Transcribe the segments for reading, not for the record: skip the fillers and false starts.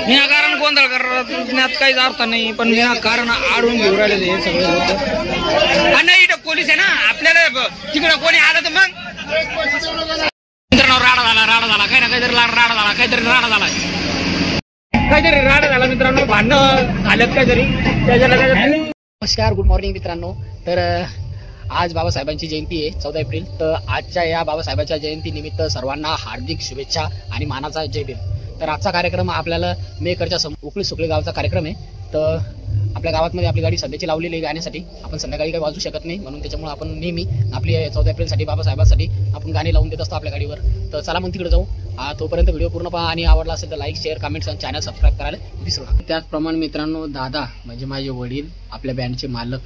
विनाकारण गोंधळ करण्यात काहीच अर्थ नाही, पण विनाकारण आडून घेऊन राहिले हे सगळे लोक. नाही इथं पोलीस आहे ना, आपल्याला तिकडं कोणी आलं तर मग राडा झाला काही ना काहीतरी राडा झाला, काहीतरी राडा झाला मित्रांनो, भांडणं झाल्यात काहीतरी त्याच्याला. नमस्कार, गुड मॉर्निंग मित्रांनो. तर आज बाबासाहेबांची जयंती आहे 14 एप्रिल. तर आजच्या या बाबासाहेबांच्या जयंती निमित्त सर्वांना हार्दिक शुभेच्छा आणि मानाचा जय भीम. तर आजचा कार्यक्रम आपल्याला मेकरच्या उकळी सुकळी गावचा कार्यक्रम आहे. तर आपल्या गावातमध्ये आपली गाडी सध्याची लावलेली आहे गाण्यासाठी. आपण संध्याकाळी काही वाजू शकत नाही, म्हणून त्याच्यामुळे आपण नेहमी आपली 14 एप्रिलसाठी बाबासाहेबांसाठी आपण गाणी लावून देत असतो आपल्या गाडीवर. तर चला मग तिकडे जाऊ. तोपर्यंत व्हिडिओ पूर्ण पहा आणि आवडला असेल तर लाईक, शेअर, कमेंट्स आणि चॅनल सबस्क्राईब करायला विसरू नका. त्याचप्रमाणे मित्रांनो, दादा म्हणजे माझे वडील, आपल्या बँडचे मालक,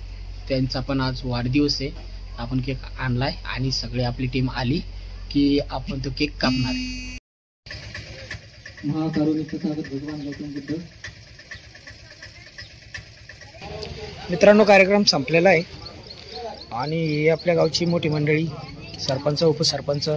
त्यांचा पण आज वाढदिवस आहे. आपण केक आणलाय आणि सगळे आपली टीम आली की आपण तो केक कापणार आहे. मित्रांनो, कार्यक्रम संपलेला आहे आणि आपल्या गावची मोठी मंडळी, सरपंच, उपसरपंच,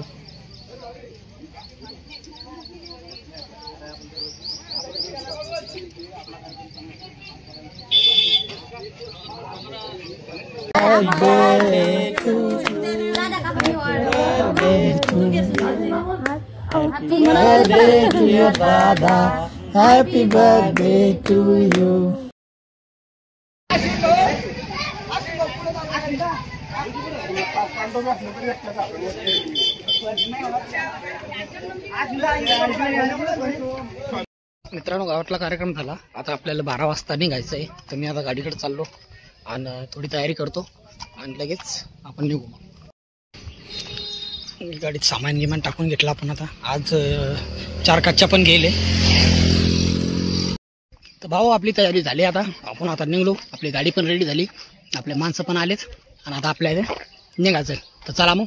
Happy birthday to you. मित्रांनो, गावातला कार्यक्रम झाला. आता आपल्याला 12 वाजता निघायचं आहे. तर मी आता गाडीकडे चाललो आणि थोडी तयारी करतो आणि लगेच आपण निघू. गाडीत सामान गिमान टाकून घेतला आपण. आता आज 4 कच्च्या पण गेले. तर भाऊ, आपली तयारी झाली. आता आपण आता निघलो. आपली गाडी पण रेडी झाली, आपले माणसं पण आलेत आणि आता आपल्या इथे निघायचं. तर चला मग,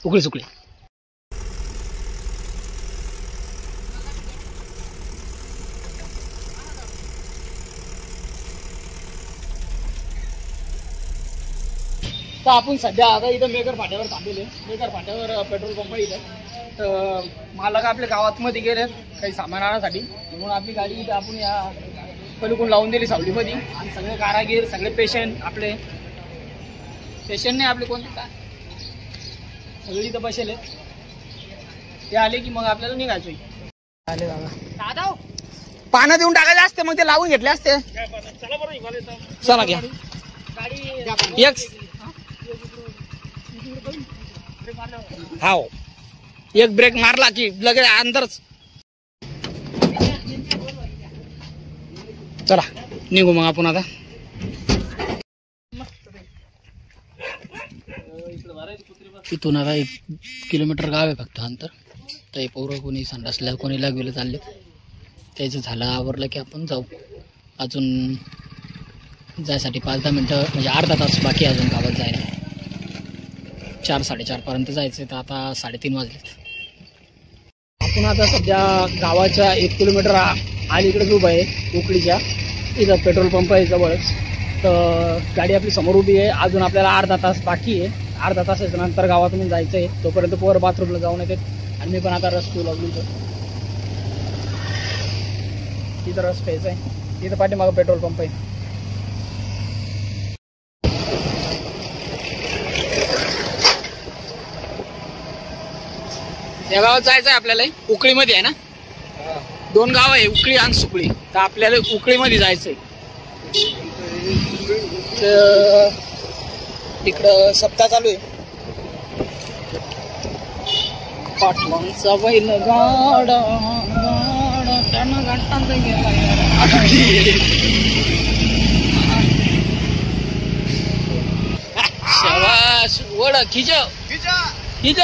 उकळी सुकळी. तर आपण सध्या आता इथं मेकर फाट्यावर थांबलेले. मेकर फाट्यावर पेट्रोल पंप आहे इथं. तर मालक आपल्या गावात मध्ये गेले काही सामान आणण्यासाठी, म्हणून आपली गाडी इथं आपण या पलीकडून लावून दिली सावलीमध्ये. आणि सगळे कारागीर, सगळे पेशंट, आपले पेशंट नाही आपले कोणते काय सगळे इथं बसेले. ते आले की मग आपल्याला निघायचोय. आले दादा, पानं देऊन टाकायचे असते, मग ते लावून घेतले असते. चला घ्या. हाव, एक ब्रेक मारला की लगेच अंदरच. चला निघू मग आपण आता. इथून आता 1 किलोमीटर गाव आहे फक्त अंतर. तर पोरं कोणी संडासला, कोणी लागलेलं चालले. त्याचं झालं आवरलं की आपण जाऊ. अजून जायसाठी 5-10 मिनटं म्हणजे अर्धा तास बाकी अजून गावात जायला. 4-4:30 पर्यंत जायचं. तर आता 3:30 वाजलेत. आपण आता सध्या गावाच्या 1 किलोमीटर अलीकडेच उभं आहे, उकळीच्या. इथं पेट्रोल पंप आहे जवळच. तर गाडी आपली समोर उभी आहे. अजून आपल्याला अर्धा तास बाकी आहे. अर्धा तासाच्या नंतर गावातून जायचं आहे. तोपर्यंत पोरं बाथरूमला जाऊन येतात आणि मी पण आता रस पिऊ लागलो. इथं रस प्यायचा आहे. इथं पाठीमागं पेट्रोल पंप आहे. या गावात जायचं आहे आपल्याला. उकळीमध्ये आहे ना, 2 गाव आहे, उकळी आणि सुकळी. तर आपल्याला उकळीमध्ये जायचंय. तर तिकडं सप्ताह चालू आहे. पाटलांचा बैल गाडा गाडा त्यानं घाटांचा गेला. शाबाश, वड खिच खिच.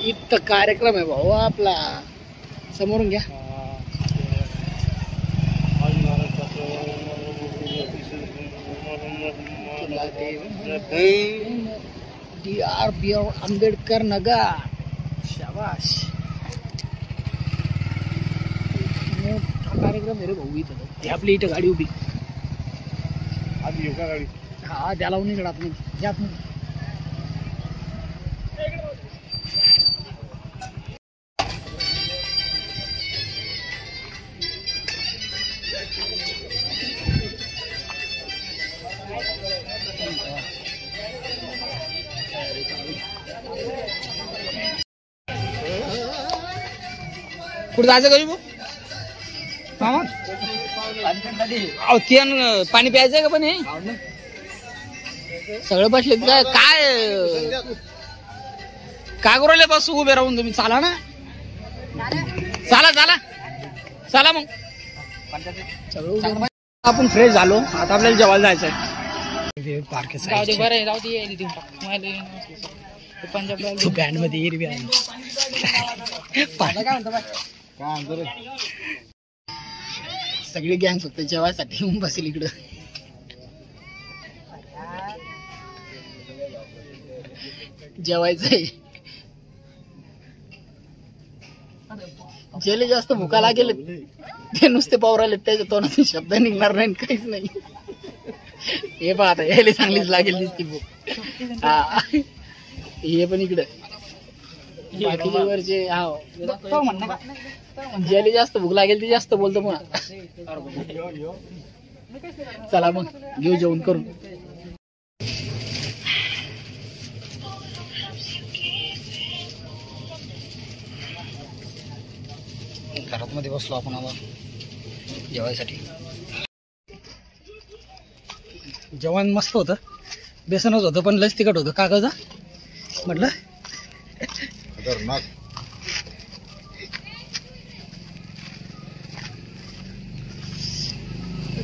इथं कार्यक्रम आहे भाऊ आपला. समोरून घ्या. DR आंबेडकर नगर. शाबाश, मोठा कार्यक्रम आहे रे भाऊ. इथं आपली इथं गाडी उभी. हा त्याला उन्हीकडे आत यात कुठं जायचं कधी भाऊ पाणी प्यायचंय का पण हे सगळं बसले काय काय काय करू राहिले बस उभे राहून तुम्ही चाला ना चला मग सगळं आपण फ्रेश झालो आता आपल्याला जेवायला जायचंय पार्क बँड मध्ये हिरवी आहे सगळी गँग फक्त जेवायसाठी येऊन बसेल इकडं जेवायचंय जेले जास्त भुका लागेल ते नुसते पावराले त्याच्या तोंडातून शब्द निघणार नाही काहीच नाही हे पहा आता यायला चांगलीच लागेल दिसती भूक हा हे पण इकडं बाकीचे वरचे हा ज्याला जास्त भूक लागेल ती जास्त बोलतो पुन्हा चला मग घेऊ जेवण करून घरात मध्ये बसलो आपण आता जेवायसाठी जेवण मस्त होतं बेसनच होतं पण लस तिखट होतं कागद म्हटलं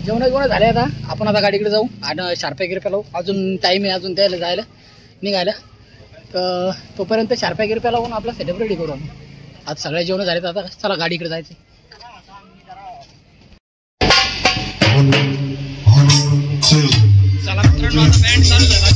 जेवण झाले आता आपण आता गाडीकडे जाऊ आणि शार्प्या गिरप्या लावू अजून टाइम आहे अजून त्याला जायला निघायला तर तोपर्यंत शार्प्या गिरप्या लावून आपला सेटअप रेडी करू आम्ही आज सगळ्या जेवण झाले तर आता चला गाडीकडे जायचं चला मित्रांनो आता बँड चालू झाला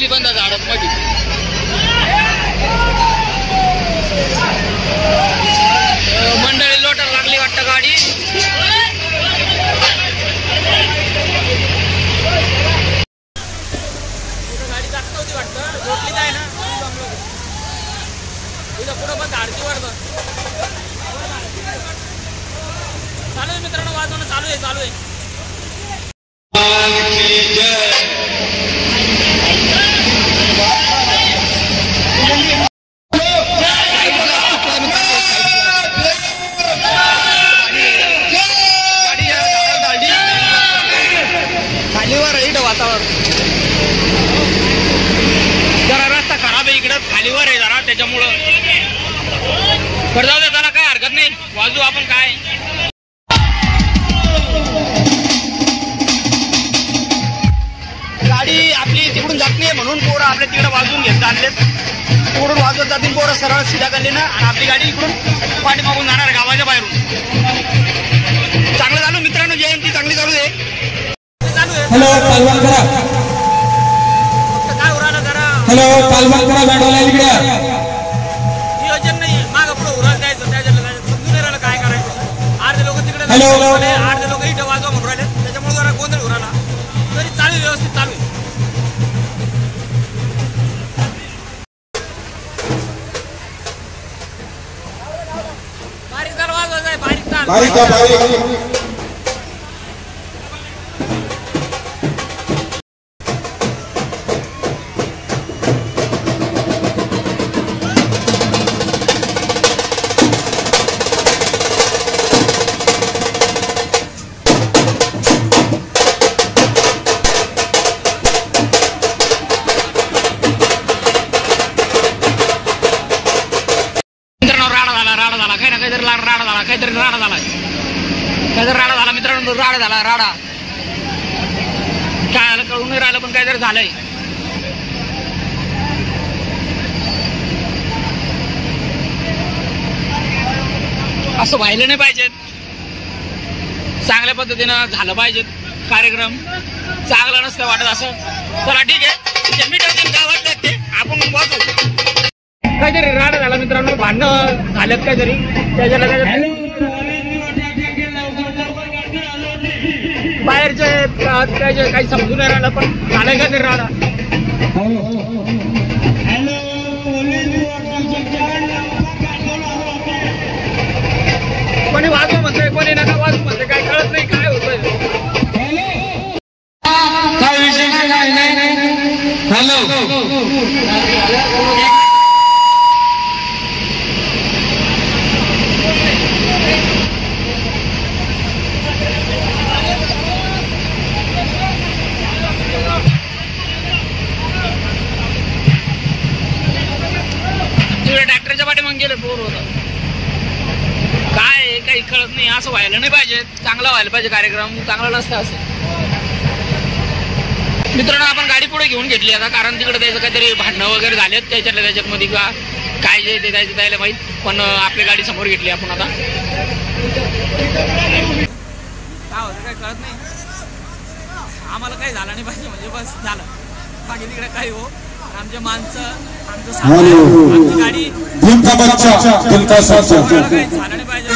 बंद झाडात मध्ये मंडळी लोटर लागली वाटतं गाडी गाडी जास्त होती वाटतं जोडली जाय ना तुझ्या पुढं पण आरती वाढतं चालू आहे मित्रांनो वाजवणं चालू आहे वातावरण जरा रस्ता खराब आहे इकडं खालीवर आहे जरा त्याच्यामुळं जाऊ दे त्याला काय हरकत नाही वाजू आपण काय गाडी आपली तिकडून जात नाही म्हणून पोरं आपल्या तिकडे वाजवून घेत चाललेत तिकडून वाजवत जातील पोरं सरळ सीधा करले ना आणि आपली गाडी इकडून पाठीमागून जाणार गावाच्या बाहेरून चांगलं झालं मित्रांनो जयंती चांगली चालू आहे हॅलो पालवान करा काय उराला करा हॅलो पालवान करा बँडवाला इकडे नियोजन नाही माग पुढे उराला द्यायचं त्याच्याला समजून नाही राहिलं काय करायचं अर्धे लोक तिकडे हॅलो अर्धे लोक इथं वाजवा म्हणून राहिले त्याच्यामुळे जरा गोंधळ उराला तरी चालू व्यवस्थित चालू आहे बारीक तार वाजवायचा आहे बारीक तार झाला, काहीतरी राडा झाला, काहीतरी राडा झाला मित्रांनो, राडा झाला, राडा काय झालं कळून नाही राहिलं, पण काहीतरी झालंय. असं व्हायला नाही पाहिजे, चांगल्या पद्धतीनं झालं पाहिजे कार्यक्रम, चांगला नसतं वाटत असं. चला ठीक आहे, मी ठरतील काय वाटतं ते आपण वाचू. काहीतरी राडा झाला मित्रांनो, भांडणं झाल्यात काहीतरी, त्याच्याला बाहेरचे त्याचे काही समजून नाही राहिलं, पण झालंय काहीतरी राडा. कोणी वाजू म्हणतंय, कोणी नका वाजू म्हणतंय, काय कळत नाही काय होतंय. काय विषय नाही. हॅलो ट्रॅक्टरच्या पाठी मग गेले बोर होतं, काय काही कळत नाही. असं व्हायला नाही पाहिजे, चांगला व्हायला पाहिजे कार्यक्रम, चांगला नसतं असं. मित्रांनो आपण गाडी पुढे घेऊन घेतली आता, कारण तिकडे त्याचं काहीतरी भांडणं वगैरे झालेत त्याच्यामध्ये का काय जे ते द्यायला माहीत, पण आपली गाडी समोर घेतली आपण आता. काय होतं काय कळत नाही, आम्हाला काही झालं नाही पाहिजे म्हणजे बस झालं, बाकी तिकडे काही हो. आमचे माणसं, आमची गाडी काही झालं नाही पाहिजे.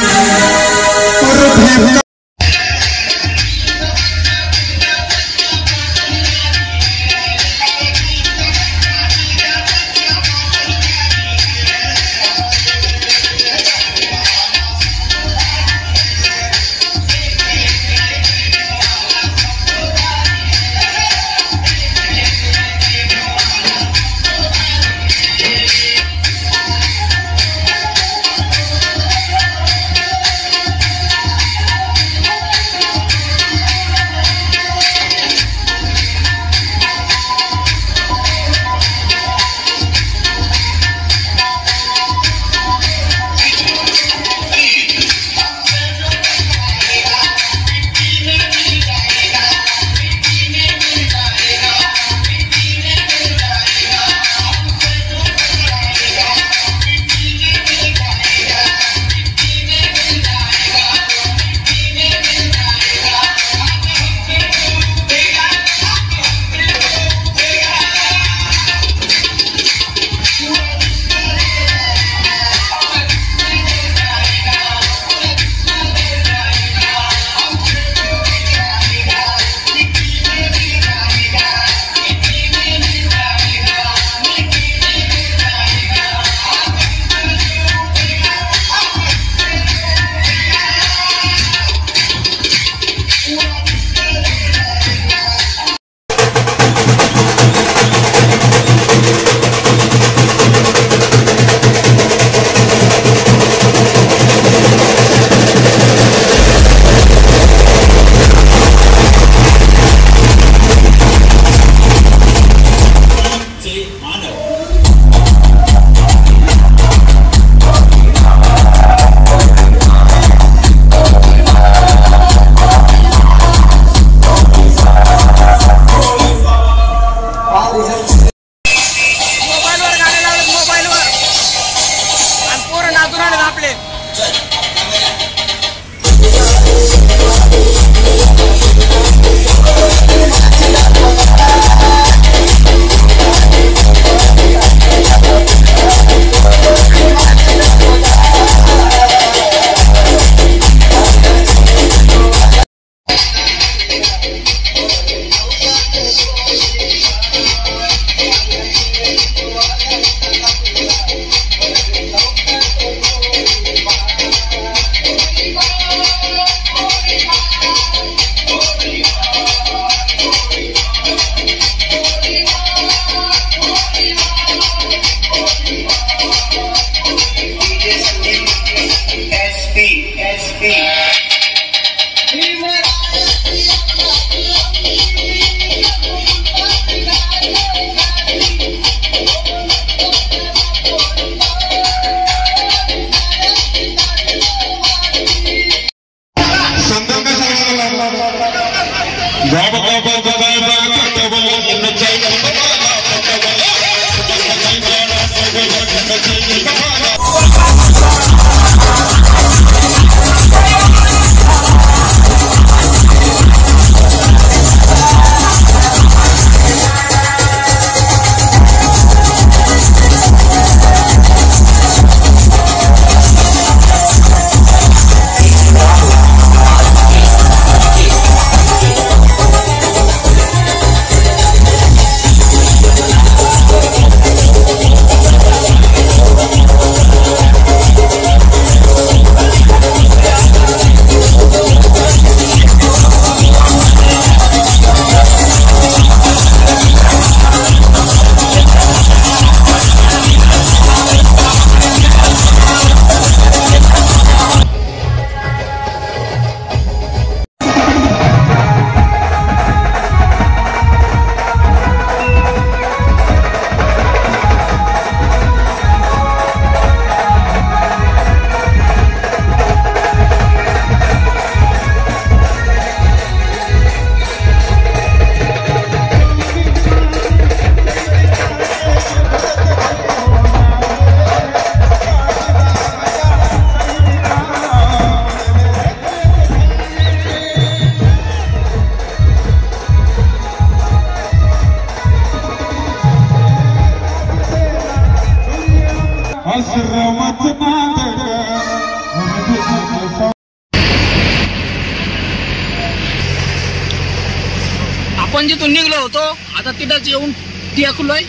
आपण जिथून निघलो होतो आता तिथंच येऊन टेकलोय.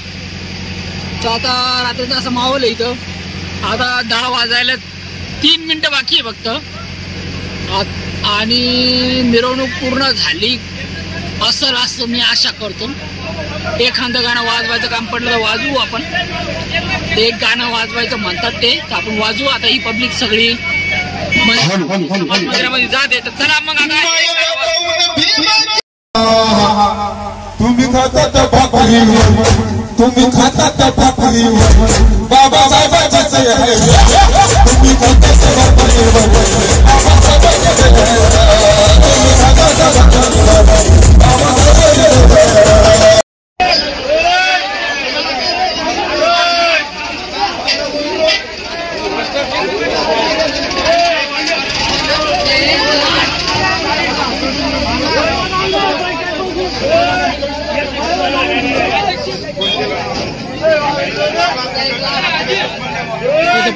तर आता रात्रीचा असा माहोल आहे इथं. आता 10 वाजायला 3 मिनिटं बाकी आहे फक्त आणि मिरवणूक पूर्ण झाली असेल असं मी आशा करतो. एखादं गाणं वाजवायचं काम पडलं तर वाजवू आपण. एक गाणं वाजवायचं म्हणतात ते तर आपण वाजवू. आता ही पब्लिक सगळी मंदिरामध्ये जाते तर चला मग आता तुम्ही खातात भाकरीवर तुम्ही खातात भाकरीवर बाबासाहेबांचे आहे तुम्ही खातात भाकरीवर बाबासाहेबांचे आहे तुम्ही खातात भाकरीवर बाबासाहेबांचे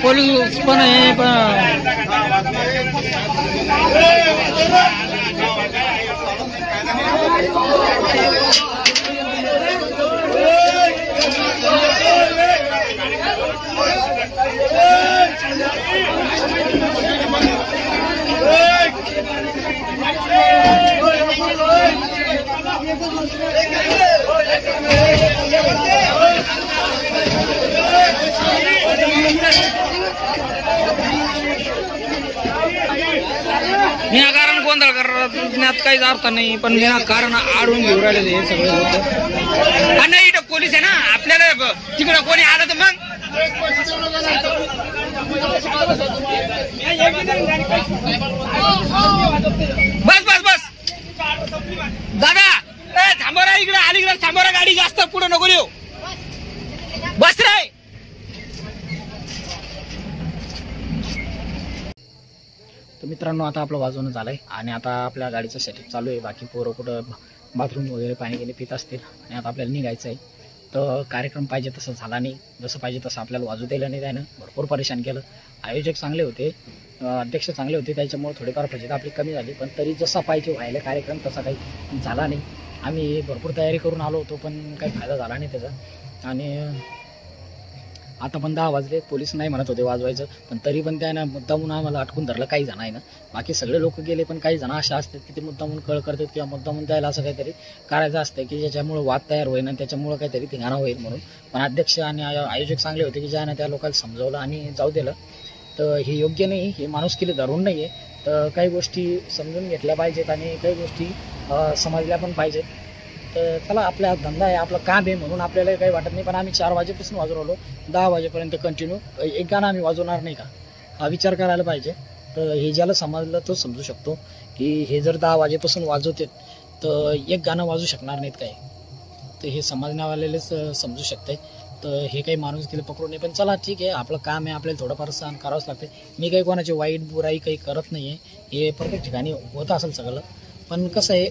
पोलीस पण आहे पण विनाकारण गोंधळ करण्यात काहीच अर्थ नाही. पण विनाकारण आडून घेऊन राहिले हे सगळे होतं. आणि इथं पोलीस आहे ना आपल्याला तिकडं कोणी आलं तर मग बस बस बस दादा थांबवरा इकडे अलीकडे थांबवरा. गाडी जास्त पुढे नको येऊ. बस रे. तर मित्रांनो आता आपलं वाजवणं झालंय आणि आता आपल्या गाडीचं सेटअप चालू आहे. बाकी पोरं कुठं बाथरूम वगैरे पाणी गेले पित असतील आणि आता आपल्याला निघायचं आहे. तर कार्यक्रम पाहिजे तसं झाला नाही. जसं पाहिजे तसं आपल्याला वाजू दिलं नाही. त्यानं भरपूर परेशान केलं. आयोजक चांगले होते, अध्यक्ष चांगले होते, त्याच्यामुळे थोडीफार फजिती आपली कमी झाली. पण तरी जसा पाहिजे व्हायला कार्यक्रम तसा काही झाला नाही. आम्ही भरपूर तयारी करून आलो होतो पण काही फायदा झाला नाही त्याचा. आणि आता पण 10 वाजले. पोलीस नाही म्हणत होते वाजवायचं पण तरी पण त्यानं मुद्दामून आम्हाला अटकून धरलं. काही जण आहे ना बाकी सगळे लोक गेले पण काही जण अशा असतात की ते मुद्दामून कळ करतात किंवा मुद्दामून त्याला असं काहीतरी करायचं असतं की ज्याच्यामुळे वाद तयार होईल आणि त्याच्यामुळे काहीतरी धिंगाणा होईल म्हणून. पण अध्यक्ष आणि आयोजक चांगले होते की ज्यानं त्या लोकांना समजावलं आणि जाऊ दिलं. तर हे योग्य नाही. हे माणुसकीला धरून नाही आहे. तर काही गोष्टी समजून घेतल्या पाहिजेत आणि काही गोष्टी समजल्या पण पाहिजेत. तर चला आपला धंदा आहे, आपलं काम आहे म्हणून आपल्याला काही वाटत नाही. पण आम्ही 4 वाजेपासून वाजवलो 10 वाजेपर्यंत कंटिन्यू. एक गाणं आम्ही वाजवणार नाही का हा विचार करायला पाहिजे. तर हे ज्याला समजलं तो समजू शकतो की हे जर 10 वाजेपासून वाजवते तर एक गाणं वाजू शकणार नाहीत काय. तर हे समजण्यावालेलेच समजू शकते. तर हे काही माणूस गेले पकडून नाही. पण चला ठीक आहे आपलं काम आहे, आपल्याला थोडंफार सहन करावंच लागते. मी काही कोणाची वाईट बुराई काही करत नाही आहे. हे प्रत्येक ठिकाणी होत असेल सगळं. पण कसं आहे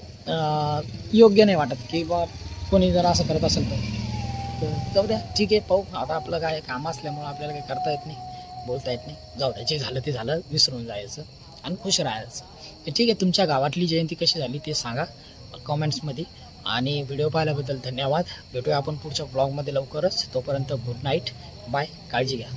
योग्य नाही वाटत की बा कोणी जर असं करत असेल तर जाऊ द्या ठीक आहे पाहू. आता आपलं काय काम असल्यामुळं आपल्याला काही करता येत नाही, बोलता येत नाही. जाऊ द्या जे झालं ते झालं, विसरून जायचं आणि खुश राहायचं. तर ठीक आहे तुमच्या गावातली जयंती कशी झाली ते सांगा कॉमेंट्समध्ये. आणि व्हिडिओ पाहिल्याबद्दल धन्यवाद. भेटूया आपण पुढच्या ब्लॉगमध्ये लवकरच. तोपर्यंत गुड नाईट, बाय, काळजी घ्या.